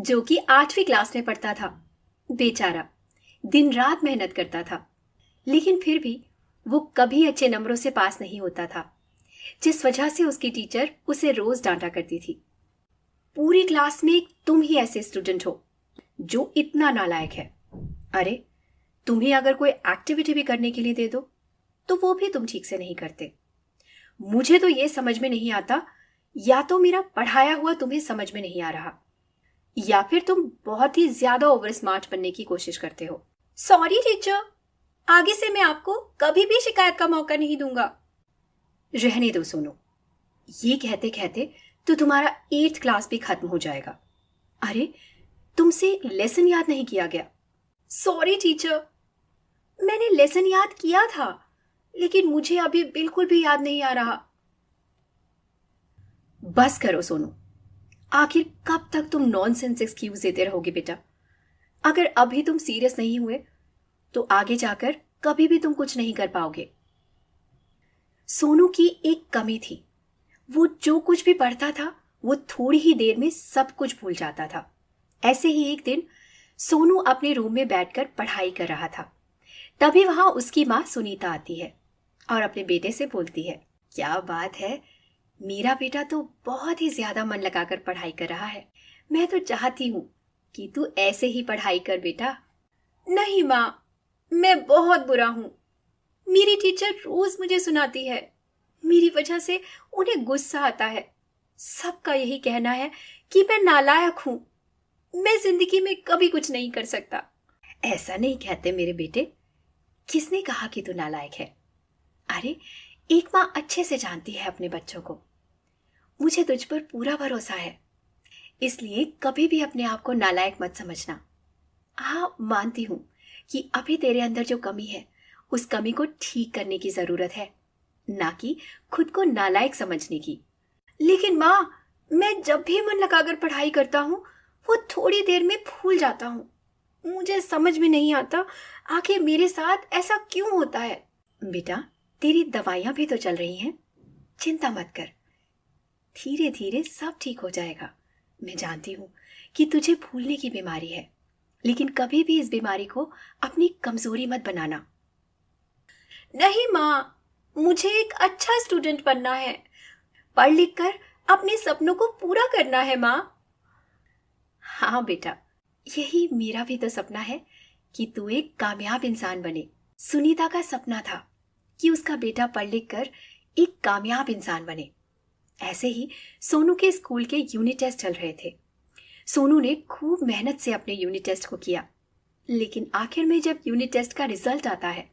जो कि 8वीं क्लास में पढ़ता था। बेचारा दिन रात मेहनत करता था, लेकिन फिर भी वो कभी अच्छे नंबरों से पास नहीं होता था, जिस वजह से उसकी टीचर उसे रोज डांटा करती थी। पूरी क्लास में तुम ही ऐसे स्टूडेंट हो जो इतना नालायक है। अरे, तुम्हें अगर कोई एक्टिविटी भी करने के लिए दे दो तो वो भी तुम ठीक से नहीं करते। मुझे तो ये समझ में नहीं आता, या तो मेरा पढ़ाया हुआ तुम्हें समझ में नहीं आ रहा, या फिर तुम बहुत ही ज्यादा ओवर स्मार्ट बनने की कोशिश करते हो। सॉरी टीचर, आगे से मैं आपको कभी भी शिकायत का मौका नहीं दूंगा। रहने दो सोनू, ये कहते कहते तो तुम्हारा 8th क्लास भी खत्म हो जाएगा। अरे, तुमसे एक लेसन याद नहीं किया गया। सॉरी टीचर, मैंने लेसन याद किया था, लेकिन मुझे अभी बिल्कुल भी याद नहीं आ रहा। बस करो सोनू, आखिर कब तक तुम नॉनसेंस एक्सक्यूज देते रहोगे बेटा? अगर अभी तुम सीरियस नहीं हुए तो आगे जाकर कभी भी तुम कुछ नहीं कर पाओगे। सोनू की एक कमी थी, वो जो कुछ भी पढ़ता था वो थोड़ी ही देर में सब कुछ भूल जाता था। ऐसे ही एक दिन सोनू अपने रूम में बैठकर पढ़ाई कर रहा था। तभी वहां उसकी माँ सुनीता आती है और अपने बेटे से बोलती है, क्या बात है, मेरा बेटा तो बहुत ही ज्यादा मन लगाकर पढ़ाई कर रहा है। मैं तो चाहती हूँ कि तू ऐसे ही पढ़ाई कर बेटा। नहीं माँ, मैं बहुत बुरा हूँ। मेरी टीचर रोज मुझे सुनाती है, मेरी वजह से उन्हें गुस्सा आता है। सबका यही कहना है कि मैं नालायक हूँ, मैं जिंदगी में कभी कुछ नहीं कर सकता। ऐसा नहीं कहते मेरे बेटे, किसने कहा कि तू नालायक है? अरे, एक माँ अच्छे से जानती है अपने बच्चों को। मुझे तुझ पर पूरा भरोसा है, इसलिए कभी भी अपने आप को नालायक मत समझना। हाँ, मानती हूं कि अभी तेरे अंदर जो कमी है उस कमी को ठीक करने की जरूरत है, ना कि खुद को नालायक समझने की। लेकिन माँ, मैं जब भी मन लगाकर पढ़ाई करता हूँ वो थोड़ी देर में भूल जाता हूँ। मुझे समझ में नहीं आता आखिर मेरे साथ ऐसा क्यों होता है। बेटा, तेरी दवाइयां भी तो चल रही हैं, चिंता मत कर, धीरे धीरे सब ठीक हो जाएगा। मैं जानती हूँ कि तुझे भूलने की बीमारी है, लेकिन कभी भी इस बीमारी को अपनी कमजोरी मत बनाना। नहीं माँ, मुझे एक अच्छा स्टूडेंट बनना है, पढ़ लिख कर अपने सपनों को पूरा करना है माँ। हाँ बेटा, यही मेरा भी तो सपना है कि तू एक कामयाब इंसान बने। सुनीता का सपना था कि उसका बेटा पढ़ लिख कर एक कामयाब इंसान बने। ऐसे ही सोनू के स्कूल के यूनिट टेस्ट चल रहे थे। सोनू ने खूब मेहनत से अपने यूनिट टेस्ट को किया, लेकिन आखिर में जब यूनिट टेस्ट का रिजल्ट आता है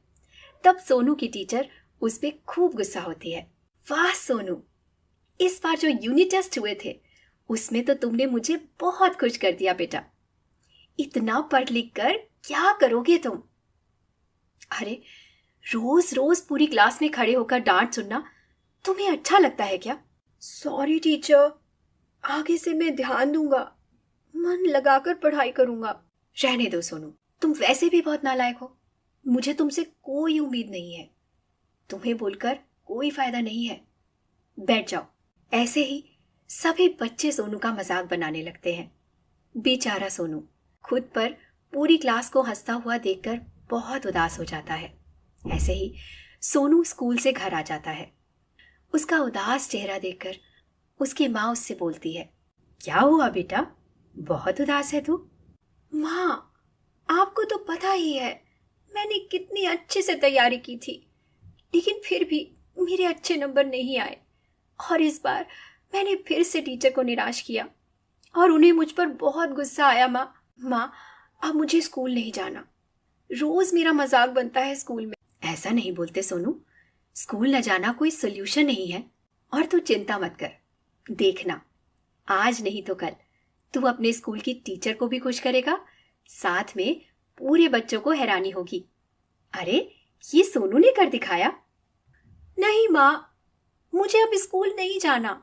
तब सोनू की टीचर उस पर खूब गुस्सा होती है। वाह सोनू, इस बार जो यूनिट टेस्ट हुए थे उसमें तो तुमने मुझे बहुत खुश कर दिया बेटा। इतना पढ़ लिख कर क्या करोगे तुम? अरे, रोज रोज पूरी क्लास में खड़े होकर डांट सुनना तुम्हें अच्छा लगता है क्या? सॉरी टीचर, आगे से मैं ध्यान दूंगा, मन लगाकर पढ़ाई करूंगा। रहने दो सोनू, तुम वैसे भी बहुत नालायक हो, मुझे तुमसे कोई उम्मीद नहीं है। तुम्हें बोलकर कोई फायदा नहीं है, बैठ जाओ। ऐसे ही सभी बच्चे सोनू का मजाक बनाने लगते हैं। बेचारा सोनू खुद पर पूरी क्लास को हंसता हुआ देखकर बहुत उदास हो जाता है। ऐसे ही सोनू स्कूल से घर आ जाता है। उसका उदास चेहरा देखकर उसकी माँ उससे बोलती है, क्या हुआ बेटा, बहुत उदास है तू? माँ, आपको तो पता ही है मैंने कितनी अच्छे से तैयारी की थी, लेकिन फिर भी मेरे अच्छे नंबर नहीं आए, और इस बार मैंने फिर से टीचर को निराश किया और उन्हें मुझ पर बहुत गुस्सा आया। माँ, अब मुझे स्कूल नहीं जाना, रोज मेरा मजाक बनता है स्कूल में। ऐसा नहीं बोलते सोनू, स्कूल न जाना कोई सोल्यूशन नहीं है। और तू चिंता मत कर, देखना आज नहीं तो कल तू अपने स्कूल की टीचर को भी खुश करेगा, साथ में पूरे बच्चों को हैरानी होगी। अरे, ये सोनू ने कर दिखाया। नहीं माँ, मुझे अब स्कूल नहीं जाना।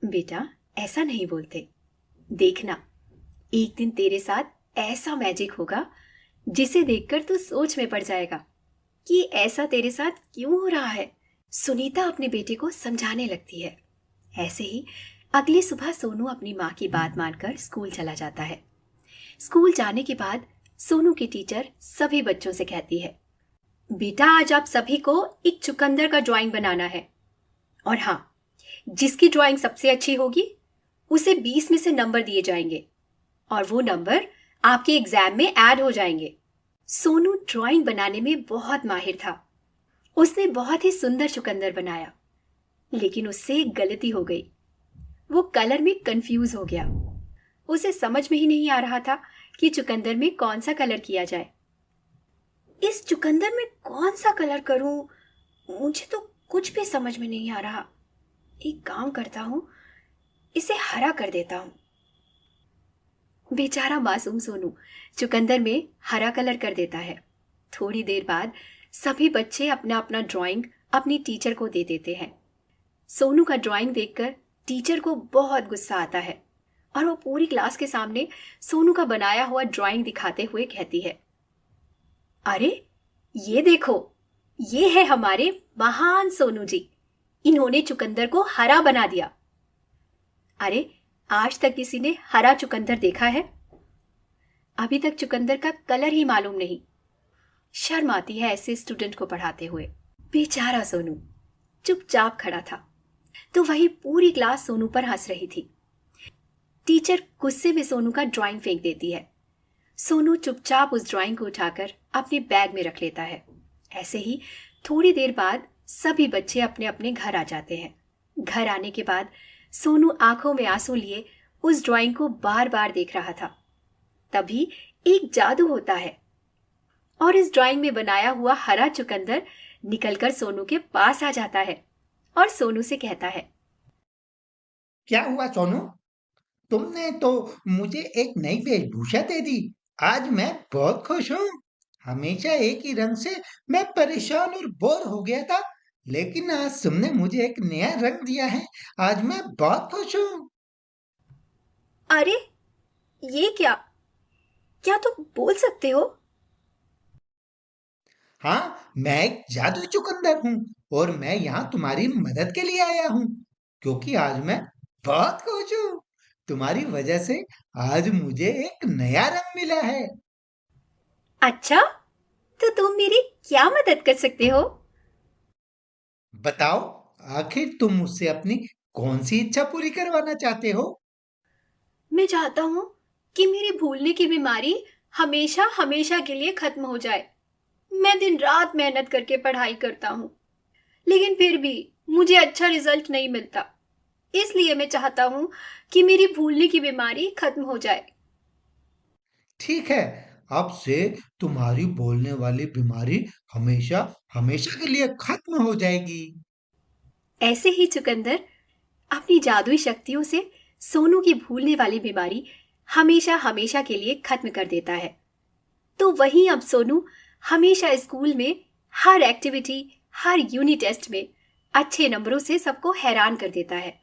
बेटा, ऐसा नहीं बोलते, देखना एक दिन तेरे साथ ऐसा मैजिक होगा जिसे देखकर तू सोच में पड़ जाएगा कि ऐसा तेरे साथ क्यों हो रहा है। सुनीता अपने बेटे को समझाने लगती है। ऐसे ही अगली सुबह सोनू अपनी माँ की बात मानकर स्कूल चला जाता है। स्कूल जाने के बाद सोनू की टीचर सभी बच्चों से कहती है, बेटा आज आप सभी को एक चुकंदर का ड्राइंग बनाना है। और हाँ, जिसकी ड्राइंग सबसे अच्छी होगी उसे 20 में से नंबर दिए जाएंगे और वो नंबर आपके एग्जाम में ऐड हो जाएंगे। सोनू ड्राइंग बनाने में बहुत माहिर था। उसने बहुत ही सुंदर चुकंदर बनाया, लेकिन उससे एक गलती हो गई। वो कलर में कंफ्यूज हो गया। उसे समझ में ही नहीं आ रहा था कि चुकंदर में कौन सा कलर किया जाए। इस चुकंदर में कौन सा कलर करूं? मुझे तो कुछ भी समझ में नहीं आ रहा। एक काम करता हूं, इसे हरा कर देता हूं। बेचारा मासूम सोनू चुकंदर में हरा कलर कर देता है। थोड़ी देर बाद सभी बच्चे अपना अपना ड्राइंग अपनी टीचर को दे देते हैं। सोनू का ड्राइंग देखकर टीचर को बहुत गुस्सा आता है और वो पूरी क्लास के सामने सोनू का बनाया हुआ ड्राइंग दिखाते हुए कहती है, अरे ये देखो, ये है हमारे महान सोनू जी। इन्होंने चुकंदर को हरा बना दिया। अरे आज तक किसी ने हरा चुकंदर देखा है? अभी तक चुकंदर का कलर ही मालूम नहीं। शर्म आती है ऐसे स्टूडेंट को पढ़ाते हुए। बेचारा सोनू चुपचाप खड़ा था, तो वही पूरी क्लास सोनू पर हंस रही थी। टीचर गुस्से में सोनू का ड्राइंग फेंक देती है। सोनू चुपचाप उस ड्राइंग को उठाकर अपने बैग में रख लेता है। ऐसे ही थोड़ी देर बाद सभी बच्चे अपने अपने घर आ जाते हैं। घर आने के बाद सोनू आंखों में आंसू लिए उस ड्राइंग को बार बार देख रहा था। तभी एक जादू होता है और इस ड्राइंग में बनाया हुआ हरा चुकंदर निकलकर सोनू के पास आ जाता है और सोनू से कहता है, क्या हुआ सोनू? तुमने तो मुझे एक नई वेशभूषा दे दी। आज मैं बहुत खुश हूँ। हमेशा एक ही रंग से मैं परेशान और बोर हो गया था, लेकिन आज तुमने मुझे एक नया रंग दिया है। आज मैं बहुत खुश हूँ। अरे ये क्या? क्या तुम बोल सकते हो? हाँ, मैं एक जादुई चुकंदर हूँ और मैं यहाँ तुम्हारी मदद के लिए आया हूँ, क्योंकि आज मैं बहुत खुश हूँ। तुम्हारी वजह से आज मुझे एक नया रंग मिला है। अच्छा, तो तुम मेरी क्या मदद कर सकते हो? बताओ, आखिर तुम मुझसे अपनी कौन सी इच्छा पूरी करवाना चाहते हो? मैं चाहता हूँ कि मेरी भूलने की बीमारी हमेशा हमेशा के लिए खत्म हो जाए। मैं दिन रात मेहनत करके पढ़ाई करता हूँ, लेकिन फिर भी मुझे अच्छा रिजल्ट नहीं मिलता। इसलिए मैं चाहता हूँ कि मेरी भूलने की बीमारी खत्म हो जाए। ठीक है, अब से तुम्हारी बोलने वाली बीमारी हमेशा हमेशा के लिए खत्म हो जाएगी। ऐसे ही चुकंदर अपनी जादुई शक्तियों से सोनू की भूलने वाली बीमारी हमेशा हमेशा के लिए खत्म कर देता है। तो वहीं अब सोनू हमेशा स्कूल में हर एक्टिविटी, हर यूनिट टेस्ट में अच्छे नंबरों से सबको हैरान कर देता है।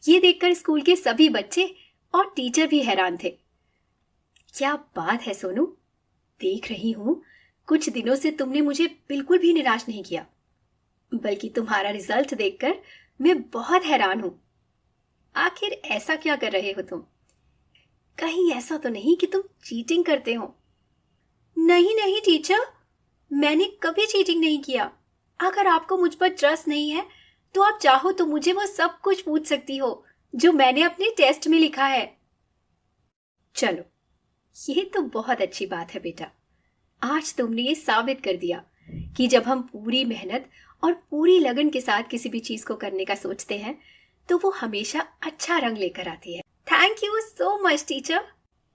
ये देखकर स्कूल के सभी बच्चे और टीचर भी हैरान थे। क्या बात है सोनू, देख रही हूं कुछ दिनों से तुमने मुझे बिल्कुल भी निराश नहीं किया, बल्कि तुम्हारा रिजल्ट देखकर मैं बहुत हैरान हूं। आखिर ऐसा क्या कर रहे हो तुम? कहीं ऐसा तो नहीं कि तुम चीटिंग करते हो? नहीं नहीं टीचर, मैंने कभी चीटिंग नहीं किया। अगर आपको मुझ पर ट्रस्ट नहीं है तो आप चाहो तो मुझे वो सब कुछ पूछ सकती हो जो मैंने अपने टेस्ट में लिखा है। चलो, ये तो बहुत अच्छी बात है बेटा। आज तुमने ये साबित कर दिया कि जब हम पूरी मेहनत और पूरी लगन के साथ किसी भी चीज को करने का सोचते हैं तो वो हमेशा अच्छा रंग लेकर आती है। Thank you so much teacher.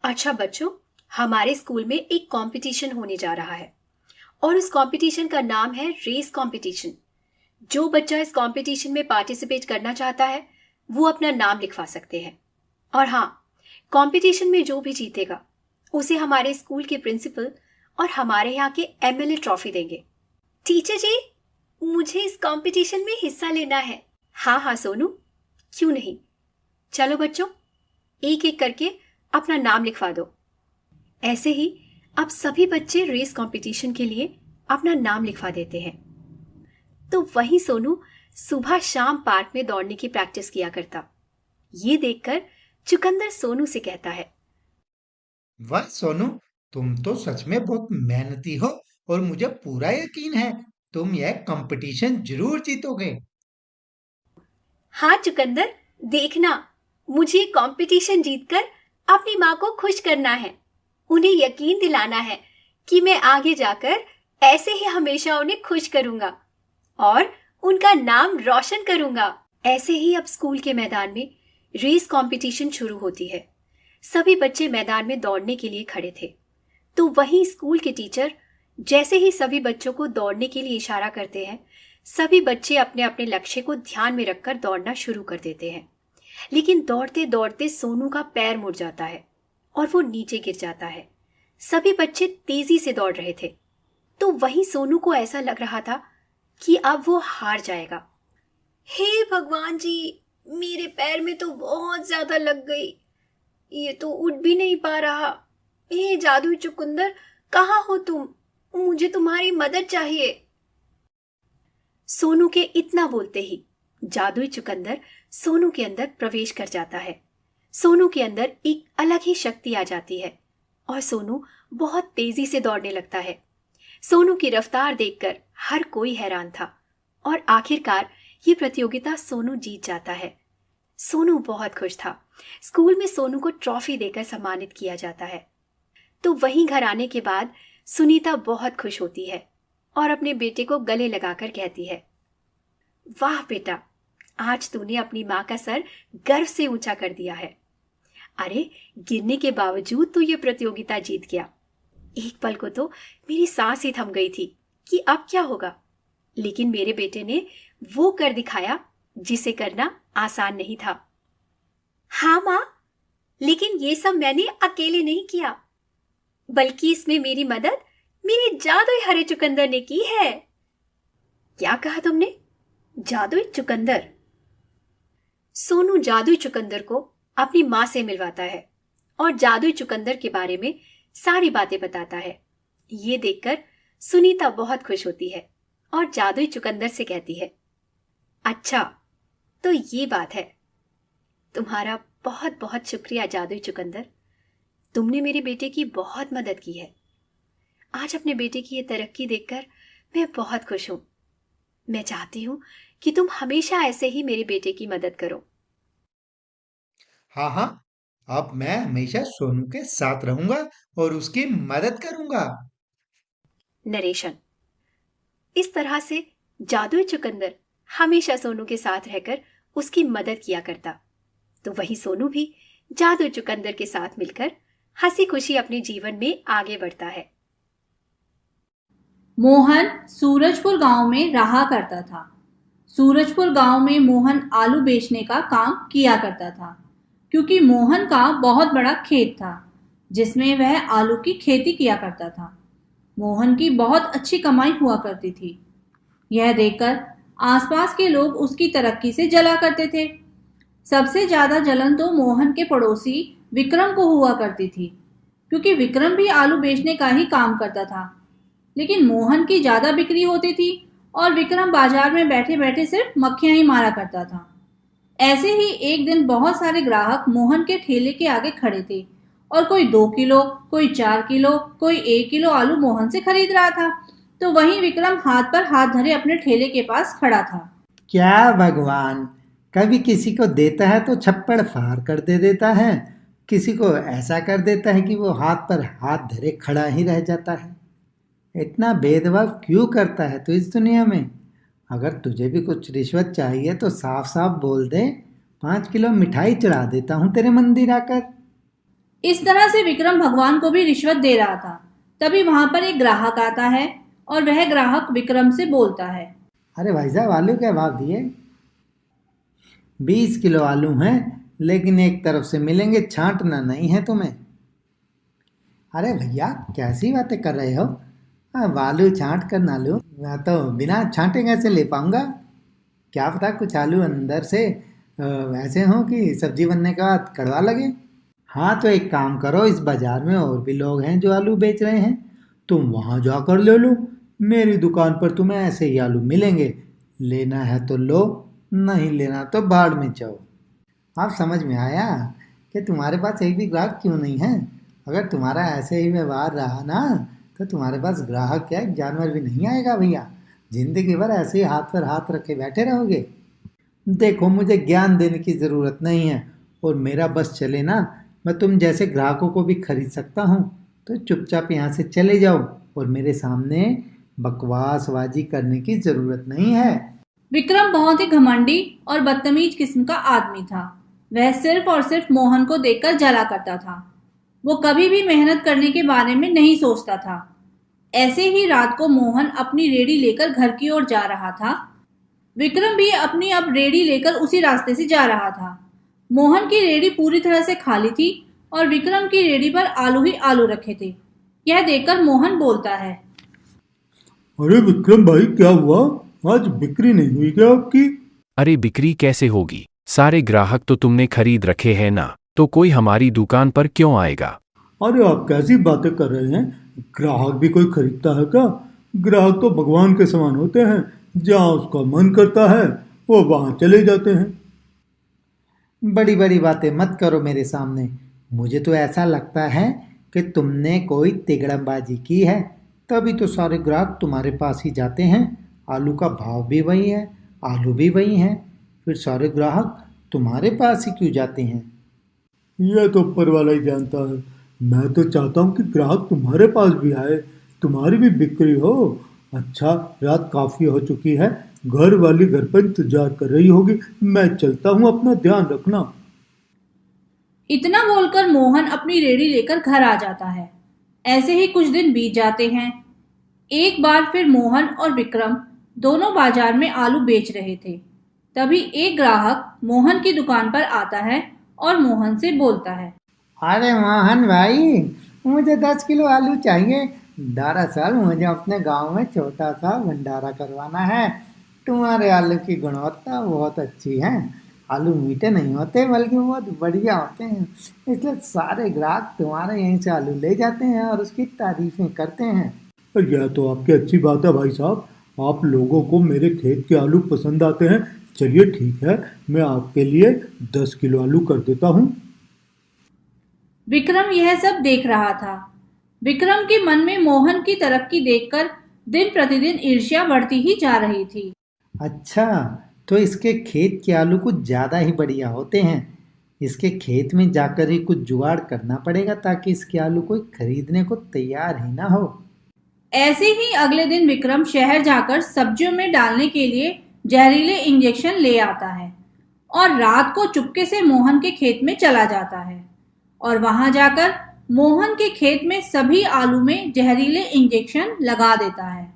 अच्छा बच्चों, हमारे स्कूल में एक कंपटीशन होने जा रहा है और उस कंपटीशन का नाम है रेस कंपटीशन। जो बच्चा इस कंपटीशन में पार्टिसिपेट करना चाहता है वो अपना नाम लिखवा सकते हैं। और हाँ, कंपटीशन में जो भी जीतेगा उसे हमारे स्कूल के प्रिंसिपल और हमारे यहाँ के एमएलए ट्रॉफी देंगे। टीचर जी, मुझे इस कंपटीशन में हिस्सा लेना है। हाँ हाँ सोनू, क्यों नहीं। चलो बच्चों, एक एक करके अपना नाम लिखवा दो। ऐसे ही अब सभी बच्चे रेस कंपटीशन के लिए अपना नाम लिखवा देते हैं। तो वही सोनू सुबह शाम पार्क में दौड़ने की प्रैक्टिस किया करता। ये देखकर चुकंदर सोनू से कहता है, वाह सोनू, तुम तो सच में बहुत मेहनती हो और मुझे पूरा यकीन है तुम यह कंपटीशन जरूर जीतोगे। हाँ चुकंदर, देखना, मुझे कंपटीशन जीतकर अपनी माँ को खुश करना है। उन्हें यकीन दिलाना है कि मैं आगे जाकर ऐसे ही हमेशा उन्हें खुश करूंगा और उनका नाम रोशन करूंगा। ऐसे ही अब स्कूल के मैदान में रेस कंपटीशन शुरू होती है। सभी बच्चे मैदान में दौड़ने के लिए खड़े थे। तो वहीं स्कूल के टीचर जैसे ही सभी बच्चों को दौड़ने के लिए इशारा करते हैं, सभी बच्चे अपने अपने लक्ष्य को ध्यान में रखकर दौड़ना शुरू कर देते हैं। लेकिन दौड़ते दौड़ते सोनू का पैर मुड़ जाता है और वो नीचे गिर जाता है। सभी बच्चे तेजी से दौड़ रहे थे, तो वहीं सोनू को ऐसा लग रहा था कि अब वो हार जाएगा। हे भगवान जी, मेरे पैर में तो बहुत ज्यादा लग गई, ये तो उठ भी नहीं पा रहा। हे जादुई चुकंदर, कहाँ हो तुम? मुझे तुम्हारी मदद चाहिए। सोनू के इतना बोलते ही जादुई चुकंदर सोनू के अंदर प्रवेश कर जाता है। सोनू के अंदर एक अलग ही शक्ति आ जाती है और सोनू बहुत तेजी से दौड़ने लगता है। सोनू की रफ्तार देखकर हर कोई हैरान था और आखिरकार ये प्रतियोगिता सोनू जीत जाता है। सोनू बहुत खुश था। स्कूल में सोनू को ट्रॉफी देकर सम्मानित किया जाता है। तो वहीं घर आने के बाद सुनीता बहुत खुश होती है और अपने बेटे को गले लगाकर कहती है, वाह बेटा, आज तूने अपनी माँ का सर गर्व से ऊंचा कर दिया है। अरे, गिरने के बावजूद तू ये प्रतियोगिता जीत गया। एक पल को तो मेरी सांस ही थम गई थी कि अब क्या होगा, लेकिन मेरे बेटे ने वो कर दिखाया जिसे करना आसान नहीं था। हाँ माँ, लेकिन ये सब मैंने अकेले नहीं किया, बल्कि इसमें मेरी मदद मेरे जादुई हरे चुकंदर ने की है। क्या कहा तुमने? जादुई चुकंदर? सोनू जादुई चुकंदर को अपनी माँ से मिलवाता है और जादुई चुकंदर के बारे में सारी बातें बताता है। ये देखकर सुनीता बहुत खुश होती है और जादुई चुकंदर से कहती है, अच्छा, तो ये बात है। तुम्हारा बहुत बहुत शुक्रिया जादुई चुकंदर, तुमने मेरे बेटे की बहुत मदद की है। आज अपने बेटे की ये तरक्की देखकर मैं बहुत खुश हूं। मैं चाहती हूं कि तुम हमेशा ऐसे ही मेरे बेटे की मदद करो। हाँ हाँ, अब मैं हमेशा सोनू के साथ रहूंगा और उसकी मदद करूंगा। नरेशन। इस तरह से जादुई चुकंदर हमेशा सोनू के साथ रहकर उसकी मदद किया करता। तो वही सोनू भी जादुई चुकंदर के साथ मिलकर हंसी खुशी अपने जीवन में आगे बढ़ता है। मोहन सूरजपुर गांव में रहा करता था। सूरजपुर गांव में मोहन आलू बेचने का काम किया करता था, क्योंकि मोहन का बहुत बड़ा खेत था जिसमें वह आलू की खेती किया करता था। मोहन की बहुत अच्छी कमाई हुआ करती थी। यह देखकर आसपास के लोग उसकी तरक्की से जला करते थे। सबसे ज्यादा जलन तो मोहन के पड़ोसी विक्रम को हुआ करती थी, क्योंकि विक्रम भी आलू बेचने का ही काम करता था। लेकिन मोहन की ज्यादा बिक्री होती थी और विक्रम बाजार में बैठे बैठे सिर्फ मक्खियां ही मारा करता था। ऐसे ही एक दिन बहुत सारे ग्राहक मोहन के ठेले के आगे खड़े थे और कोई 2 किलो, कोई 4 किलो, कोई 1 किलो आलू मोहन से खरीद रहा था। तो वहीं विक्रम हाथ पर हाथ धरे अपने ठेले के पास खड़ा था। क्या भगवान, कभी किसी को देता है तो छप्पड़ फाड़ कर दे देता है, किसी को ऐसा कर देता है कि वो हाथ पर हाथ धरे खड़ा ही रह जाता है। इतना भेदभाव क्यों करता है तू इस दुनिया में? अगर तुझे भी कुछ रिश्वत चाहिए तो साफ साफ बोल दे, 5 किलो मिठाई चढ़ा देता हूँ तेरे मंदिर आकर। इस तरह से विक्रम भगवान को भी रिश्वत दे रहा था। तभी वहां पर एक ग्राहक आता है और वह ग्राहक विक्रम से बोलता है, अरे भाई साहब, आलू क्या भाव दिए? 20 किलो आलू हैं, लेकिन एक तरफ से मिलेंगे, छांटना नहीं है तुम्हें। अरे भैया, कैसी बातें कर रहे हो? आलू छांट कर ना लूं, मैं तो बिना छांटे कैसे ले पाऊंगा? क्या पता कुछ आलू अंदर से ऐसे हों कि सब्जी बनने के बाद कड़वा लगे। हाँ, तो एक काम करो, इस बाजार में और भी लोग हैं जो आलू बेच रहे हैं, तुम वहां जाकर ले लो। मेरी दुकान पर तुम्हें ऐसे ही आलू मिलेंगे, लेना है तो लो, नहीं लेना तो बाढ़ में जाओ। अब समझ में आया कि तुम्हारे पास एक भी ग्राहक क्यों नहीं है। अगर तुम्हारा ऐसे ही व्यवहार रहा ना तो तुम्हारे पास ग्राहक क्या एक जानवर भी नहीं आएगा भैया। जिंदगी भर ऐसे ही हाथ पर हाथ रखे बैठे रहोगे। देखो मुझे ज्ञान देने की ज़रूरत नहीं है और मेरा बस चले ना मैं तुम जैसे ग्राहकों को भी खरीद सकता हूँ। तो चुपचाप यहाँ से चले जाओ और मेरे सामने बकवासबाजी करने की ज़रूरत नहीं है। विक्रम बहुत ही घमंडी और बदतमीज किस्म का आदमी था। वह सिर्फ और सिर्फ मोहन को देखकर जला करता था। वो कभी भी मेहनत करने के बारे में नहीं सोचता था। ऐसे ही रात को मोहन अपनी रेडी लेकर घर की ओर जा रहा था। विक्रम भी अपनी अब रेडी लेकर उसी रास्ते से जा रहा था। मोहन की रेडी पूरी तरह से खाली थी और विक्रम की रेडी पर आलू ही आलू रखे थे। यह देखकर मोहन बोलता है, अरे विक्रम भाई, क्या हुआ? आज बिक्री नहीं हुई क्या आपकी? अरे बिक्री कैसे होगी? सारे ग्राहक तो तुमने खरीद रखे हैं ना, तो कोई हमारी दुकान पर क्यों आएगा? अरे आप कैसी बातें कर रहे हैं? ग्राहक भी कोई खरीदता है क्या? ग्राहक तो भगवान के समान होते हैं, जहाँ उसका मन करता है वो वहाँ चले जाते हैं। बड़ी बड़ी बातें मत करो मेरे सामने। मुझे तो ऐसा लगता है कि तुमने कोई तिगड़मबाजी की है, तभी तो सारे ग्राहक तुम्हारे पास ही जाते हैं। आलू का भाव भी वही है, आलू भी वही हैं, फिर सारे ग्राहक तुम्हारे पास ही क्यों जाते हैं? यह तो ऊपर वाला ही जानता है। मैं तो चाहता हूँ कि ग्राहक तुम्हारे पास भी आए, तुम्हारी भी बिक्री हो। अच्छा, रात काफ़ी हो चुकी है, घर वाली घर पर इंतजार कर रही होगी। मैं चलता हूँ, अपना ध्यान रखना। इतना बोलकर मोहन अपनी रेडी लेकर घर आ जाता है। ऐसे ही कुछ दिन बीत जाते हैं। एक बार फिर मोहन और विक्रम दोनों बाजार में आलू बेच रहे थे। तभी एक ग्राहक मोहन की दुकान पर आता है और मोहन से बोलता है, अरे मोहन भाई, मुझे 10 किलो आलू चाहिए। दरअसल मुझे अपने गांव में छोटा सा भंडारा करवाना है। तुम्हारे आलू की गुणवत्ता बहुत अच्छी है। आलू मीठे नहीं होते बल्कि बहुत बढ़िया होते हैं, इसलिए सारे ग्राहक तुम्हारे यहीं से आलू ले जाते हैं और उसकी तारीफें करते हैं। और यह तो आपकी अच्छी बात है भाई साहब, आप लोगों को मेरे खेत के आलू पसंद आते हैं। चलिए ठीक है, मैं आपके लिए 10 किलो आलू कर देता हूँ। विक्रम यह सब देख रहा था। विक्रम के मन में मोहन की तरक्की देखकर दिन प्रतिदिन ईर्ष्या बढ़ती ही जा रही थी। अच्छा, तो इसके खेत के आलू कुछ ज़्यादा ही बढ़िया होते हैं। इसके खेत में जाकर ही कुछ जुगाड़ करना पड़ेगा ताकि इसके आलू कोई खरीदने को तैयार ही ना हो। ऐसे ही अगले दिन विक्रम शहर जाकर सब्जियों में डालने के लिए जहरीले इंजेक्शन ले आता है और रात को चुपके से मोहन के खेत में चला जाता है और वहां जाकर मोहन के खेत में सभी आलू में जहरीले इंजेक्शन लगा देता है,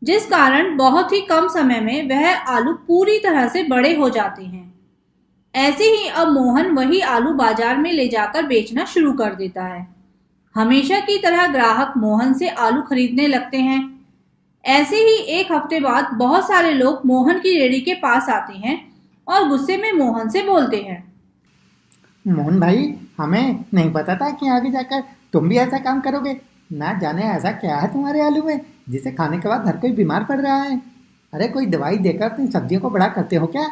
जिस कारण बहुत ही कम समय में वह आलू पूरी तरह से बड़े हो जाते हैं। ऐसे ही अब मोहन वही आलू बाजार में ले जाकर बेचना शुरू कर देता है। हमेशा की तरह ग्राहक मोहन से आलू खरीदने लगते हैं। ऐसे ही एक हफ्ते बाद बहुत सारे लोग मोहन की रेहड़ी के पास आते हैं और गुस्से में मोहन से बोलते हैं, मोहन भाई, हमें नहीं पता था कि आगे जाकर तुम भी ऐसा काम करोगे। ना जाने ऐसा क्या है तुम्हारे आलू में जिसे खाने के बाद हर कोई बीमार पड़ रहा है। अरे कोई दवाई देकर तुम सब्जियों को बड़ा करते हो क्या?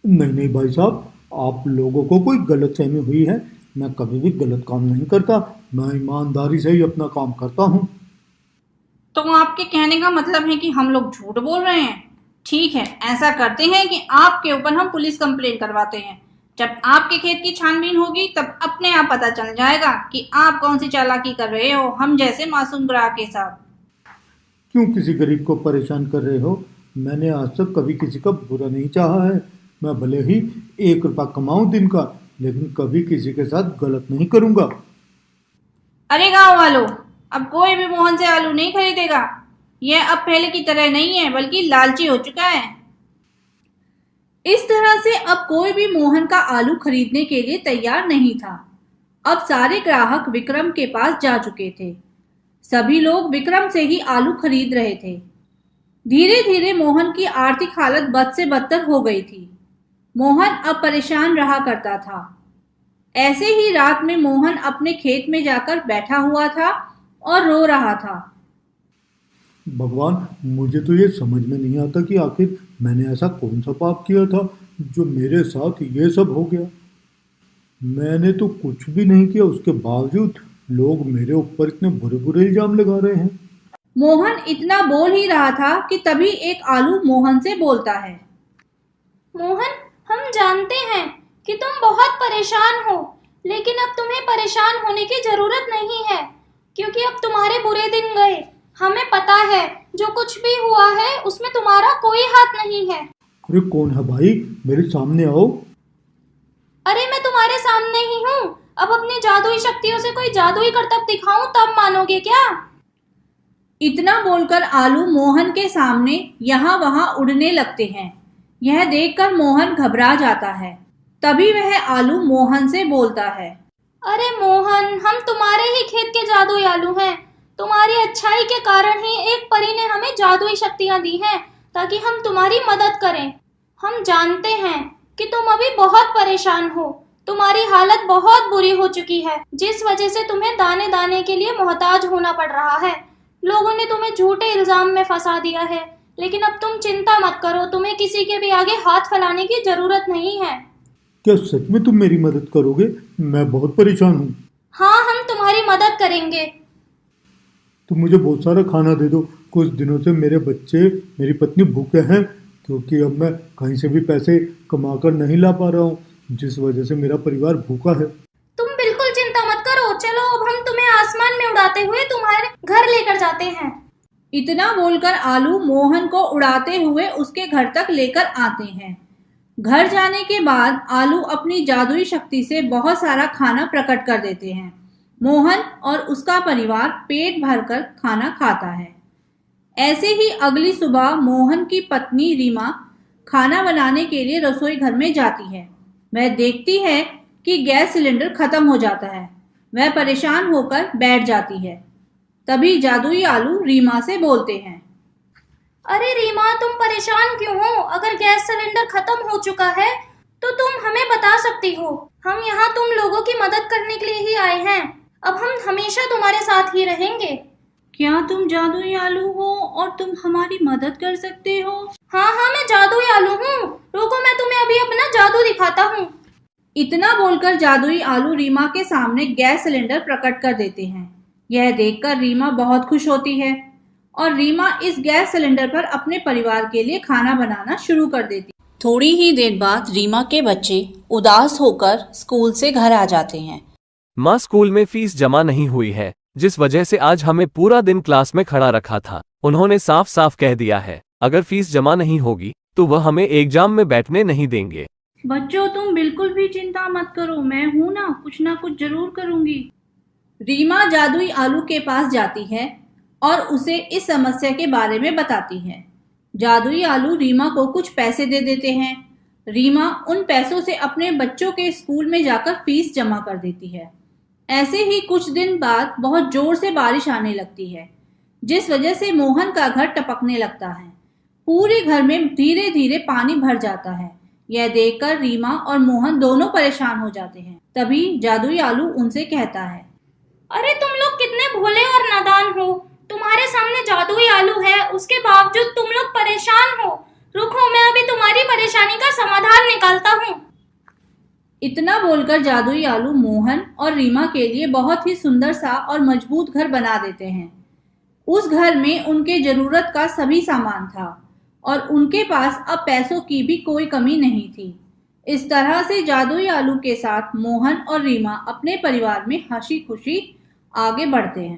नहीं नहीं भाई साहब, आप लोगों को कोई गलतफहमी हुई है। मैं कभी भी गलत काम नहीं करता, मैं ईमानदारी से ही अपना काम करता हूँ। तो आपके कहने का मतलब है कि हम लोग झूठ बोल रहे हैं? ठीक है, ऐसा करते हैं कि आपके ऊपर हम पुलिस कंप्लेंट करवाते हैं। जब आपके खेत की छानबीन होगी तब अपने आप पता चल जाएगा कि आप कौन सी चालाकी कर रहे हो हम जैसे मासूम ग्राहक के साथ। क्यों किसी गरीब को परेशान कर रहे हो? मैंने आज तक कभी किसी का बुरा नहीं चाहा है। मैं भले ही 1 रुपया कमाऊं दिन का, लेकिन कभी किसी के साथ गलत नहीं करूंगा। अरे गांव वालों, अब कोई भी मोहन से आलू नहीं खरीदेगा। यह अब पहले की तरह नहीं है बल्कि लालची हो चुका है। इस तरह से अब कोई भी मोहन का आलू खरीदने के लिए तैयार नहीं था। अब सारे ग्राहक विक्रम के पास जा चुके थे। सभी लोग विक्रम से ही आलू खरीद रहे थे। धीरे धीरे मोहन की आर्थिक हालत बद से बदतर हो गई थी। मोहन अब परेशान रहा करता था। ऐसे ही रात में मोहन अपने खेत में जाकर बैठा हुआ था और रो रहा था। भगवान, मुझे तो ये समझ में नहीं आता कि आखिर मैंने ऐसा कौन सा पाप किया था जो मेरे साथ ये सब हो गया? मैंने तो कुछ भी नहीं किया, उसके बावजूद लोग मेरे ऊपर इतने बुरे बुरे इल्जाम लगा रहे हैं। मोहन इतना बोल ही रहा था कि तभी एक आलू मोहन से बोलता है। मोहन, हम जानते हैं कि तुम बहुत परेशान हो, लेकिन अब तुम्हें परेशान होने की जरूरत नहीं है, क्योंकि अब तुम्हारे बुरे दिन गए। हमें पता है जो कुछ भी हुआ है उसमें तुम्हारा कोई हाथ नहीं है। अरे कौन है भाई, मेरे सामने आओ। अरे मैं तुम्हारे सामने ही हूँ। अब अपनी जादुई शक्तियों से कोई जादुई करतब दिखाऊं तब मानोगे क्या? इतना बोलकर आलू मोहन के सामने यहाँ वहाँ उड़ने लगते हैं। यह देखकर मोहन घबरा जाता है। तभी वह आलू मोहन से बोलता है। अरे मोहन, हम तुम्हारे ही खेत के जादुई आलू हैं। तुम्हारी अच्छाई के कारण ही एक परी ने हमें जादुई शक्तियां दी हैं, ताकि हम तुम्हारी मदद करें। हम जानते हैं कि तुम अभी बहुत परेशान हो। तुम्हारी हालत बहुत बुरी हो चुकी है, जिस वजह से तुम्हें दाने दाने के लिए मोहताज होना पड़ रहा है। लोगों ने तुम्हें झूठे इल्जाम में फंसा दिया है, लेकिन अब तुम चिंता मत करो। तुम्हें किसी के भी आगे हाथ फैलाने की जरूरत नहीं है। क्या सच में तुम मेरी मदद करोगे? मैं बहुत परेशान हूँ। हाँ, हम तुम्हारी मदद करेंगे। तुम मुझे बहुत सारा खाना दे दो। कुछ दिनों से मेरे बच्चे, मेरी पत्नी भूखे हैं, क्योंकि अब मैं कहीं से भी पैसे कमाकर नहीं ला पा रहा हूँ, जिस वजह से मेरा परिवार भूखा है। तुम बिल्कुल चिंता मत करो। चलो, अब हम तुम्हें आसमान में उड़ाते हुए तुम्हारे घर लेकर जाते हैं। इतना बोलकर आलू मोहन को उड़ाते हुए उसके घर तक लेकर आते हैं। घर जाने के बाद आलू अपनी जादुई शक्ति से बहुत सारा खाना प्रकट कर देते हैं। मोहन और उसका परिवार पेट भरकर खाना खाता है। ऐसे ही अगली सुबह मोहन की पत्नी रीमा खाना बनाने के लिए रसोई घर में जाती है। वह देखती है कि गैस सिलेंडर खत्म हो जाता है। वह परेशान होकर बैठ जाती है। तभी जादुई आलू रीमा से बोलते हैं। अरे रीमा, तुम परेशान क्यों हो? अगर गैस सिलेंडर खत्म हो चुका है तो तुम हमें बता सकती हो। हम यहाँ तुम लोगों की मदद करने के लिए ही आए हैं। अब हम हमेशा तुम्हारे साथ ही रहेंगे। क्या तुम जादुई आलू हो और तुम हमारी मदद कर सकते हो? हाँ हाँ, मैं जादुई आलू हूँ। रुको, मैं तुम्हें अभी अपना जादू दिखाता हूँ। इतना बोलकर जादुई आलू रीमा के सामने गैस सिलेंडर प्रकट कर देते हैं। यह देखकर रीमा बहुत खुश होती है और रीमा इस गैस सिलेंडर पर अपने परिवार के लिए खाना बनाना शुरू कर देती। थोड़ी ही देर बाद रीमा के बच्चे उदास होकर स्कूल से घर आ जाते हैं। माँ, स्कूल में फीस जमा नहीं हुई है, जिस वजह से आज हमें पूरा दिन क्लास में खड़ा रखा था। उन्होंने साफ साफ कह दिया है, अगर फीस जमा नहीं होगी तो वह हमें एग्जाम में बैठने नहीं देंगे। बच्चों, तुम बिल्कुल भी चिंता मत करो, मैं हूं ना कुछ जरूर करूंगी। रीमा जादुई आलू के पास जाती है और उसे इस समस्या के बारे में बताती है। जादुई आलू रीमा को कुछ पैसे दे देते हैं। रीमा उन पैसों से अपने बच्चों के स्कूल में जाकर फीस जमा कर देती है। ऐसे ही कुछ दिन बाद बहुत जोर से बारिश आने लगती है, जिस वजह से मोहन का घर टपकने लगता है। पूरे घर में धीरे धीरे पानी भर जाता है। यह देखकर रीमा और मोहन दोनों परेशान हो जाते हैं। तभी जादुई आलू उनसे कहता है। अरे तुम लोग कितने भोले और नादान हो। तुम्हारे सामने जादुई आलू है, उसके बावजूद तुम लोग परेशान हो। रुको, मैं अभी तुम्हारी परेशानी का समाधान निकालता हूँ। इतना बोलकर जादुई आलू मोहन और रीमा के लिए बहुत ही सुंदर सा और मजबूत घर बना देते हैं। उस घर में उनके जरूरत का सभी सामान था और उनके पास अब पैसों की भी कोई कमी नहीं थी। इस तरह से जादुई आलू के साथ मोहन और रीमा अपने परिवार में हंसी खुशी आगे बढ़ते हैं।